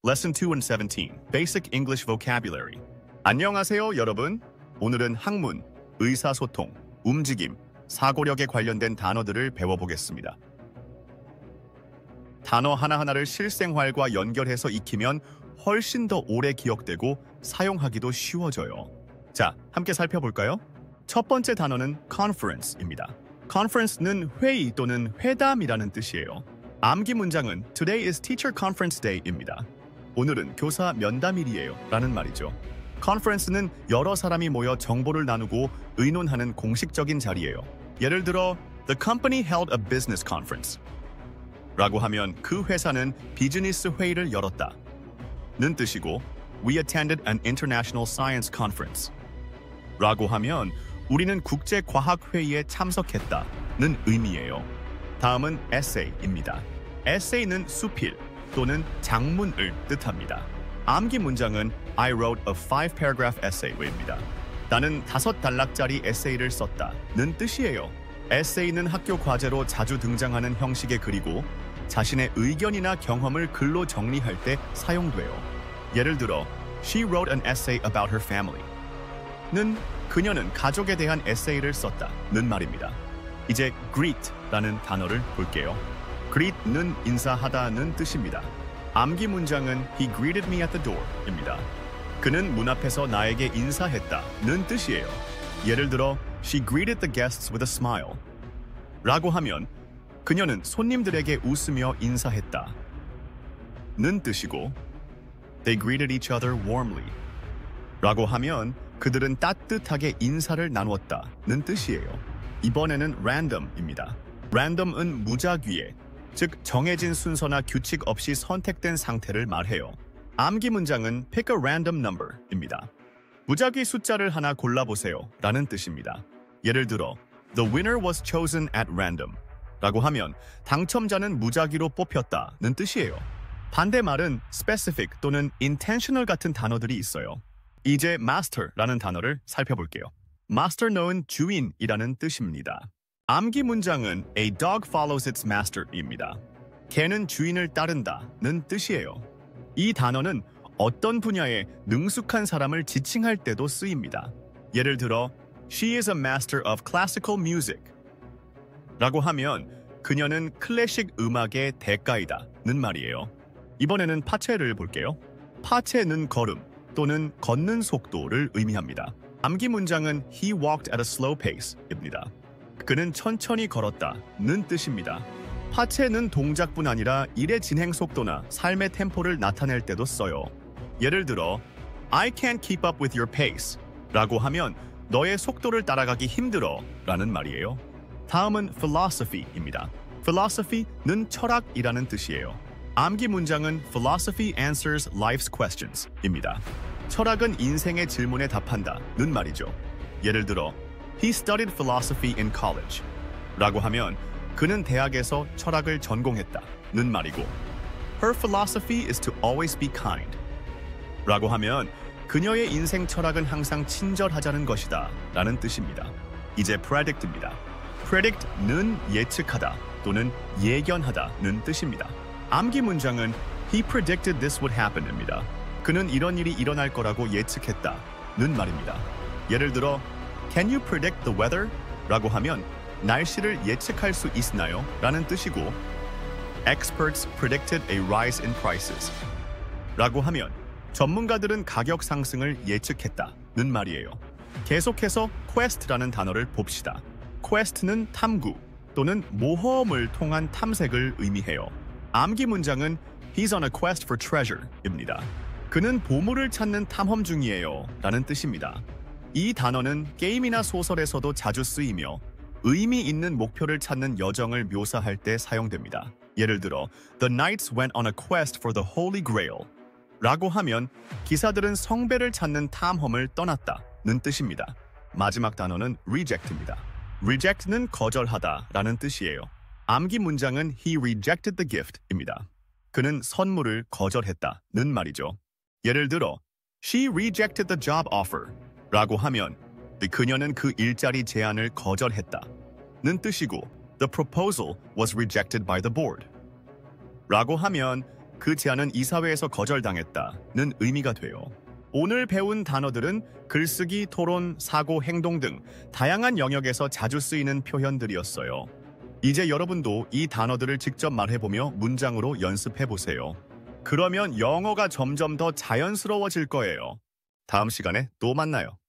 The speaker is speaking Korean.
Lesson 2 and 17, Basic English Vocabulary. 안녕하세요, 여러분. 오늘은 학문, 의사소통, 움직임, 사고력에 관련된 단어들을 배워보겠습니다. 단어 하나하나를 실생활과 연결해서 익히면 훨씬 더 오래 기억되고 사용하기도 쉬워져요. 자, 함께 살펴볼까요? 첫 번째 단어는 conference입니다. conference는 회의 또는 회담이라는 뜻이에요. 암기 문장은 Today is Teacher Conference Day입니다. 오늘은 교사 면담일이에요 라는 말이죠. 컨퍼런스는 여러 사람이 모여 정보를 나누고 의논하는 공식적인 자리예요. 예를 들어 The company held a business conference 라고 하면 그 회사는 비즈니스 회의를 열었다 는 뜻이고 We attended an international science conference 라고 하면 우리는 국제과학회의에 참석했다 는 의미예요. 다음은 essay입니다. essay는 수필 또는 장문을 뜻합니다. 암기 문장은 I wrote a 5-paragraph essay입니다. 나는 5단락짜리 에세이를 썼다 는 뜻이에요. 에세이는 학교 과제로 자주 등장하는 형식의 글이고 자신의 의견이나 경험을 글로 정리할 때 사용돼요. 예를 들어 She wrote an essay about her family 는 그녀는 가족에 대한 에세이를 썼다 는 말입니다. 이제 greet라는 단어를 볼게요. greet는 인사하다는 뜻입니다. 암기 문장은 He greeted me at the door입니다. 그는 문 앞에서 나에게 인사했다는 뜻이에요. 예를 들어 She greeted the guests with a smile 라고 하면 그녀는 손님들에게 웃으며 인사했다 는 뜻이고 They greeted each other warmly 라고 하면 그들은 따뜻하게 인사를 나누었다는 뜻이에요. 이번에는 random입니다. random은 무작위에 즉 정해진 순서나 규칙 없이 선택된 상태를 말해요. 암기 문장은 pick a random number입니다. 무작위 숫자를 하나 골라보세요 라는 뜻입니다. 예를 들어 The winner was chosen at random 라고 하면 당첨자는 무작위로 뽑혔다는 뜻이에요. 반대말은 specific 또는 intentional 같은 단어들이 있어요. 이제 master라는 단어를 살펴볼게요. master는 주인이라는 뜻입니다. 암기 문장은 A dog follows its master입니다. 개는 주인을 따른다는 뜻이에요. 이 단어는 어떤 분야에 능숙한 사람을 지칭할 때도 쓰입니다. 예를 들어 She is a master of classical music 라고 하면 그녀는 클래식 음악의 대가이다는 말이에요. 이번에는 파체를 볼게요. 파체는 걸음 또는 걷는 속도를 의미합니다. 암기 문장은 He walked at a slow pace입니다. 그는 천천히 걸었다는 뜻입니다. 파체는 동작뿐 아니라 일의 진행 속도나 삶의 템포를 나타낼 때도 써요. 예를 들어 I can't keep up with your pace 라고 하면 너의 속도를 따라가기 힘들어 라는 말이에요. 다음은 philosophy입니다. philosophy는 철학이라는 뜻이에요. 암기 문장은 Philosophy answers life's questions입니다. 철학은 인생의 질문에 답한다는 말이죠. 예를 들어 He studied philosophy in college 라고 하면 그는 대학에서 철학을 전공했다는 말이고 Her philosophy is to always be kind 라고 하면 그녀의 인생 철학은 항상 친절하자는 것이다 라는 뜻입니다. 이제 predict입니다. predict는 예측하다 또는 예견하다는 뜻입니다. 암기 문장은 He predicted this would happen입니다. 그는 이런 일이 일어날 거라고 예측했다는 말입니다. 예를 들어 Can you predict the weather? 라고 하면 날씨를 예측할 수 있나요? 라는 뜻이고 Experts predicted a rise in prices 라고 하면 전문가들은 가격 상승을 예측했다는 말이에요. 계속해서 quest라는 단어를 봅시다. quest는 탐구 또는 모험을 통한 탐색을 의미해요. 암기 문장은 He's on a quest for treasure입니다. 그는 보물을 찾는 탐험 중이에요 라는 뜻입니다. 이 단어는 게임이나 소설에서도 자주 쓰이며 의미 있는 목표를 찾는 여정을 묘사할 때 사용됩니다. 예를 들어 The knights went on a quest for the Holy Grail 라고 하면 기사들은 성배를 찾는 탐험을 떠났다는 뜻입니다. 마지막 단어는 reject입니다. reject는 거절하다 라는 뜻이에요. 암기 문장은 He rejected the gift입니다. 그는 선물을 거절했다는 말이죠. 예를 들어 She rejected the job offer 라고 하면 그녀는 그 일자리 제안을 거절했다는 뜻이고 The proposal was rejected by the board 라고 하면 그 제안은 이사회에서 거절당했다는 의미가 돼요. 오늘 배운 단어들은 글쓰기, 토론, 사고, 행동 등 다양한 영역에서 자주 쓰이는 표현들이었어요. 이제 여러분도 이 단어들을 직접 말해보며 문장으로 연습해보세요. 그러면 영어가 점점 더 자연스러워질 거예요. 다음 시간에 또 만나요.